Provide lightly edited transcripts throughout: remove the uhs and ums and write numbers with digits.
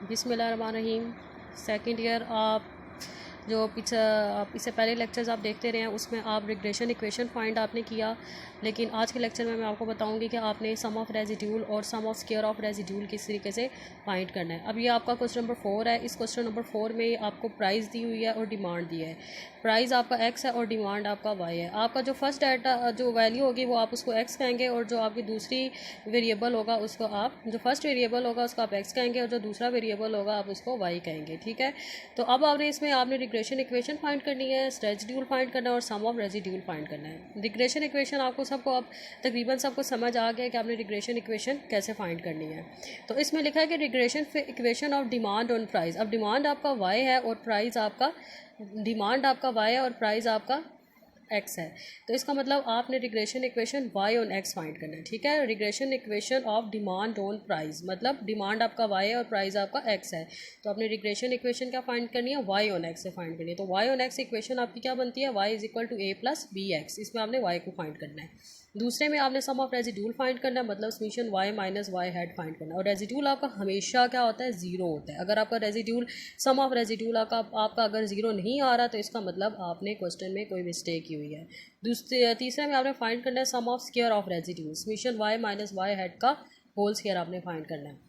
बिस्मिल्लाहिर्रहमानिर्रहीम। Second year आप जो पीछे आप इससे पहले लेक्चर्स आप देखते रहे हैं उसमें आप रिग्रेशन इक्वेशन फाइंड आपने किया, लेकिन आज के लेक्चर में मैं आपको बताऊंगी कि आपने सम ऑफ रेजिड्यूल और sum of square of residual किस तरीके से फाइंड करना है। अब ये आपका क्वेश्चन नंबर 4 है। इस क्वेश्चन नंबर 4 में आपको प्राइस दी हुई है और डिमांड दी है। प्राइस आपका एक्स है और डिमांड आपका वाई है। आपका जो फर्स्ट डाटा जो वैल्यू होगी वो आप उसको एक्स कहेंगे और जो आपकी दूसरी वेरिएबल होगा उसको आप जो फर्स्ट वेरिएबल होगा उसको आप एक्स कहेंगे और जो दूसरा वेरिएबल होगा आप उसको वाई कहेंगे। ठीक है, तो अब आपने इसमें आपने रिग्रेशन इक्वेशन फाइंड करनी है, रेजिड्यूल फाइंड करना है और सम ऑफ रेजिड्यूल फाइंड करना है। रिग्रेशन इक्वेशन आपको सबको अब तकरीबन सबको समझ आ गया कि आपने रिग्रेशन इक्वेशन कैसे फाइंड करनी है। तो इसमें लिखा है कि regression equation of demand on price. अब डिमांड आपका वाई है और प्राइस आपका डिमांड आपका वाई है और प्राइस आपका एक्स है। तो इसका मतलब आपने regression equation Y on X find करना है। ठीक है, regression equation of demand on price मतलब डिमांड आपका वाई है और प्राइस आपका एक्स है। तो आपने रिग्रेशन इक्वेशन क्या फाइंड करनी है, वाई ऑन एक्स से फाइंड करनी है। तो वाई ऑन एक्स इक्वेशन आपकी क्या बनती है, Y is equal to A plus B X. इसमें आपने वाई को फाइंड करना है। दूसरे में आपने सम ऑफ रेजिड्यूल फाइंड करना है, मतलब summation Y minus Y head find करना है। और रेजिड्यूल आपका हमेशा क्या होता है, जीरो होता है। अगर आपका रेजिड्यूल सम ऑफ रेजिड्यूल आपका अगर जीरो नहीं आ रहा तो इसका मतलब आपने क्वेश्चन में कोई मिस्टेक की हुई है। तीसरे में आपने फाइंड करना है sum of square of residual, summation Y minus Y head का होल स्क्वायर आपने फाइंड करना है।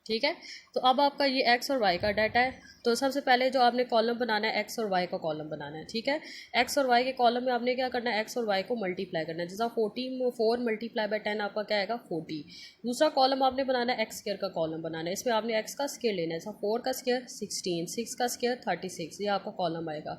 ठीक है, तो अब आपका ये एक्स और वाई का डाटा है। तो सबसे पहले जो आपने कॉलम बनाना है एक्स और वाई का कॉलम बनाना है। ठीक है, एक्स और वाई के कॉलम में आपने क्या करना है, एक्स और वाई को मल्टीप्लाई करना है। जैसा 4 मल्टीप्लाई बाय 10 आपका क्या आएगा 40। दूसरा कॉलम आपने बनाना है एक्स स्क्वायर का कॉलम बनाना है। इसमें आपने एक्स का स्क्वायर लेना है। जैसा 4 का स्क्वायर 16, 6 का स्क्वायर 36, ये आपका कॉलम आएगा।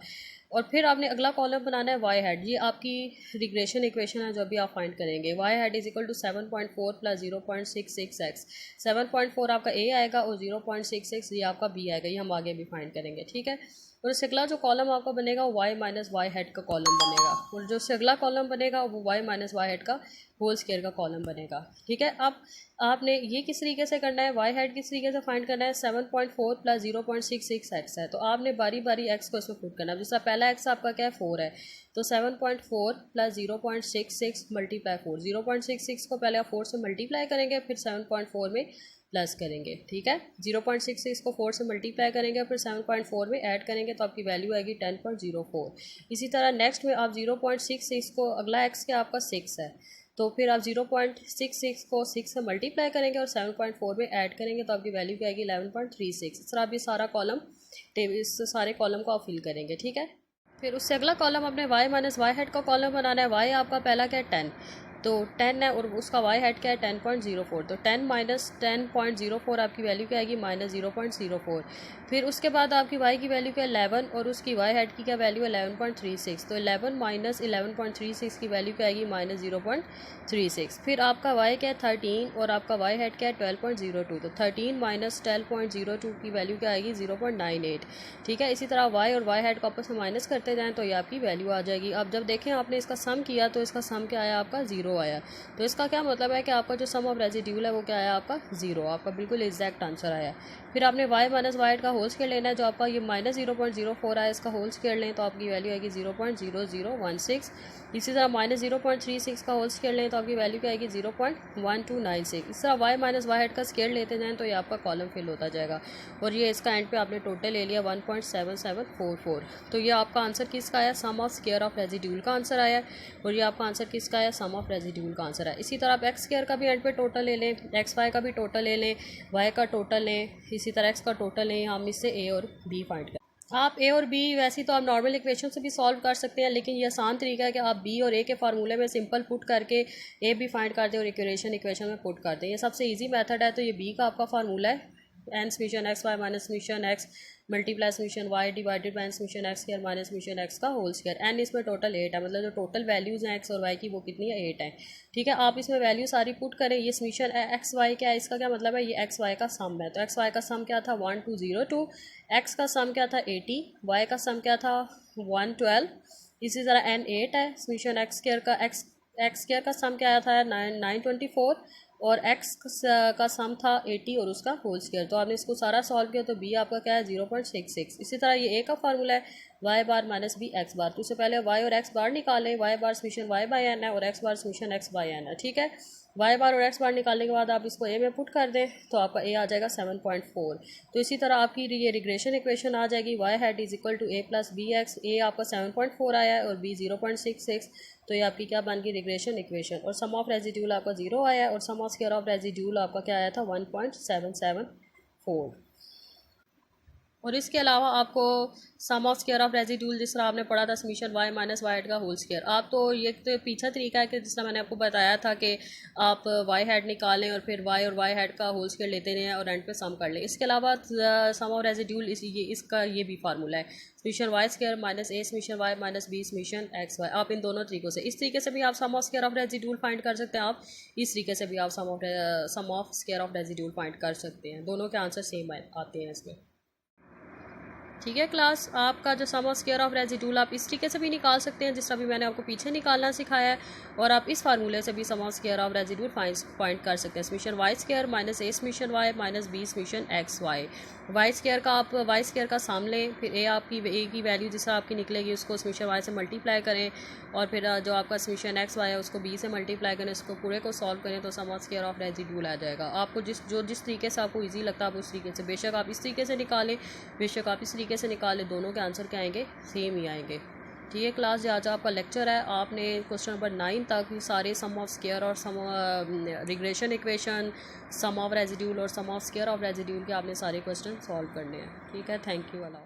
और फिर आपने अगला कॉलम बनाना है वाई हेड। ये आपकी रिग्रेशन इक्वेशन है जो अभी आप फाइंड करेंगे। Y head is equal to 7.4 plus 0.66 X. 7.4 आपका ए आएगा और 0.66 ये आपका बी आएगा। ये हम आगे भी फाइंड करेंगे। ठीक है, और इससे अगला जो कॉलम आपका बनेगा वाई माइनस वाई हेड का कॉलम बनेगा और जो से अगला कॉलम बनेगा वो वाई माइनस वाई हेड का होल स्क्वायर का कॉलम बनेगा। ठीक है, अब आपने ये किस तरीके से करना है, वाई हेड किस तरीके से फाइंड करना है। 7.4 प्लस 0.66 एक्स है, तो आपने बारी बारी एक्स को इसमें पुट करना है। जैसा पहला एक्स आपका क्या है 4 है, तो 7.4 प्लस 0.66 मल्टीप्लाई 4। 0.66 को पहले आप 4 से मल्टीप्लाई करेंगे फिर 7.4 में प्लस करेंगे। ठीक है, 0.66 को 4 से मल्टीप्लाई करेंगे फिर 7.4 में ऐड करेंगे तो आपकी वैल्यू आएगी 10.04। इसी तरह नेक्स्ट में आप 0.66 को अगला एक्स के आपका 6 है, तो फिर आप 0.66 को 6 से मल्टीप्लाई करेंगे और 7.4 में ऐड करेंगे तो आपकी वैल्यू क्या आएगी 11.36। इस तरह आप ये सारा कॉलम इस सारे कॉलम को आप फिल करेंगे। ठीक है, फिर उससे अगला कॉलम अपने वाई माइनस वाई हेड का कॉलम बनाना है। वाई आपका पहला क्या है 10, तो 10 है और उसका वाई हेड क्या है 10.04। तो 10 माइनस 10.04 आपकी वैल्यू क्या आएगी माइनस 0.04। फिर उसके बाद आपकी वाई की वैल्यू क्या है 11 और उसकी वाई हेड की क्या वैल्यू है 11.36। तो 11 माइनस 11.36 की वैल्यू क्या आएगी माइनस 0.36। फिर आपका वाई क्या है 13 और आपका वाई हेड क्या है 12.02। तो 13 माइनस 12.02 की वैल्यू क्या आएगी 0.98। ठीक है, इसी तरह वाई और वाई हेड को आपस में माइनस करते जाएँ तो ये आपकी वैल्यू आ जाएगी। अब जब देखें आपने इसका सम किया तो इसका सम क्या आया आपका 0 आया। तो इसका क्या मतलब है कि आपका जो सम ऑफ रेजिड्यूल है वो क्या आया आपका 0, आपका बिल्कुल एग्जैक्ट आंसर आया। फिर आपने वाई माइनस वाई हेड का होल स्क्वायर लेना है। जो आपका ये माइनस 0.04 आया इसका होल स्क्वायर लें तो आपकी वैल्यू आएगी 0.0016। इसी तरह माइनस 0.36 का होल स्क्वायर लें तो आपकी वैल्यू क्या आएगी 0.1296। इस तरह वाई माइनस वाई हेड का स्क्वायर लेते जाएँ तो ये आपका कॉलम फिल होता जाएगा और ये इसका एंड पे आपने टोटल ले लिया 1.7744। तो ये आपका आंसर किसका आया, सम ऑफ स्क्वायर ऑफ रेजिड्यूल का आंसर आया और ये आपका आंसर किसका आया, सम ऑफ रेजिड्यूल का आंसर है। इसी तरह आप एक्स स्क्वायर का भी एंड पे टोटल ले लें, एक्स वाई का भी टोटल ले लें, वाई का टोटल लें, इसी तरह एक्स का टोटल लें। हम इससे ए और बी फाइंड करें। आप ए और बी वैसे तो आप नॉर्मल इक्वेशन से भी सॉल्व कर सकते हैं, लेकिन ये आसान तरीका है कि आप बी और ए के फार्मूले में सिंपल पुट करके ए भी फाइंड कर दें और इक्वेशन में पुट कर दें। ये सबसे ईजी मेथड है। तो ये बी का आपका फार्मूला है N summation X Y minus summation X multiply summation Y divided by summation X square minus summation X का होल स्क्वायर। एन इसमें टोटल 8 है, मतलब जो टोटल वैल्यूज़ हैं एक्स और वाई की वो कितनी है 8 है। ठीक है, आप इसमें वैल्यू सारी पुट करें। ये समीशन एक्स वाई क्या है, इसका क्या मतलब है, ये एक्स वाई का सम है। तो एक्स वाई का सम क्या था 1202, एक्स का सम क्या था 80, वाई का सम क्या था 112। इसी तरह एन 8 है। समीशन एक्स स्क्वायर का सम क्या आया था 924 और एक्स का सम था 80 और उसका होल स्क्वायर। तो आपने इसको सारा सॉल्व किया तो बी आपका क्या है 0.66। इसी तरह ये ए का फार्मूला है Y bar minus B X bar. तो उससे पहले वाई और एक्स बार निकालें। Y bar summation Y by N है और X bar summation X by N है। ठीक है, वाई बार और एक्स बार निकालने के बाद आप इसको ए में पुट कर दें तो आपका ए आ जाएगा 7.4। तो इसी तरह आपकी ये रिग्रेशन इक्वेशन आ जाएगी Y hat is equal to A plus B X. A आपका 7.4 आया है और बी 0.66, तो ये आपकी क्या बन गई रिग्रेशन इक्वेशन। और सम ऑफ रेजिड्यूल आपका 0 आया है और sum of square of residual आपका क्या आया था 1.774। और इसके अलावा आपको sum of square of residual जिस तरह आपने पढ़ा था summation Y minus Y head का होल स्क्वायर। आप तो ये तो पीछा तरीका है कि जिस तरह मैंने आपको बताया था कि आप वाई हेड निकालें और फिर वाई और वाई हेड का होल स्क्वायर लेते रहें और एंड पे सम कर लें। इसके अलावा सम ऑफ रेजिड्यूल इसका ये भी फार्मूला है summation Y square minus A summation Y minus B summation X Y. आप इन दोनों तरीक़ों से इस तरीके से भी आप sum of square of residual find कर सकते हैं, आप इस तरीके से भी आप sum of square of residual find कर सकते हैं। दोनों के आंसर सेम आते हैं इसमें। ठीक है क्लास, आपका जो सम ऑफ स्क्वायर ऑफ रेजिड्यूल आप इस तरीके से भी निकाल सकते हैं जिस तरह भी मैंने आपको पीछे निकालना सिखाया है, और आप इस फार्मूले से भी sum of square of residual find कर सकते हैं summation Y square minus A summation Y minus B summation X Y. Y square का आप वाई स्क्वायर का साम लें, फिर ए की वैल्यू जिस तरह आपकी निकलेगी उसको समीशन वाई से मल्टीप्लाई करें, और फिर जो आपका समीशन एक्स वाई है उसको बी से मल्टीप्लाई करें, उसको पूरे को सॉल्व करें तो सम ऑफ स्क्वायर ऑफ रेजिड्यूल आ जाएगा। आपको जिस तरीके से आपको ईजी लगता है आप उस तरीके से, बेशक आप इस तरीके से निकालें बेशक आप इस तरीके से निकालें, दोनों के आंसर क्या आएंगे सेम ही आएंगे। ठीक है क्लास, जो आज आपका लेक्चर है आपने क्वेश्चन नंबर 9 तक सारे सम ऑफ स्क्वायर और sum regression equation, sum of residual और sum of square of residual के आपने सारे क्वेश्चन सॉल्व करने हैं। ठीक है, थैंक यू अल्लाह।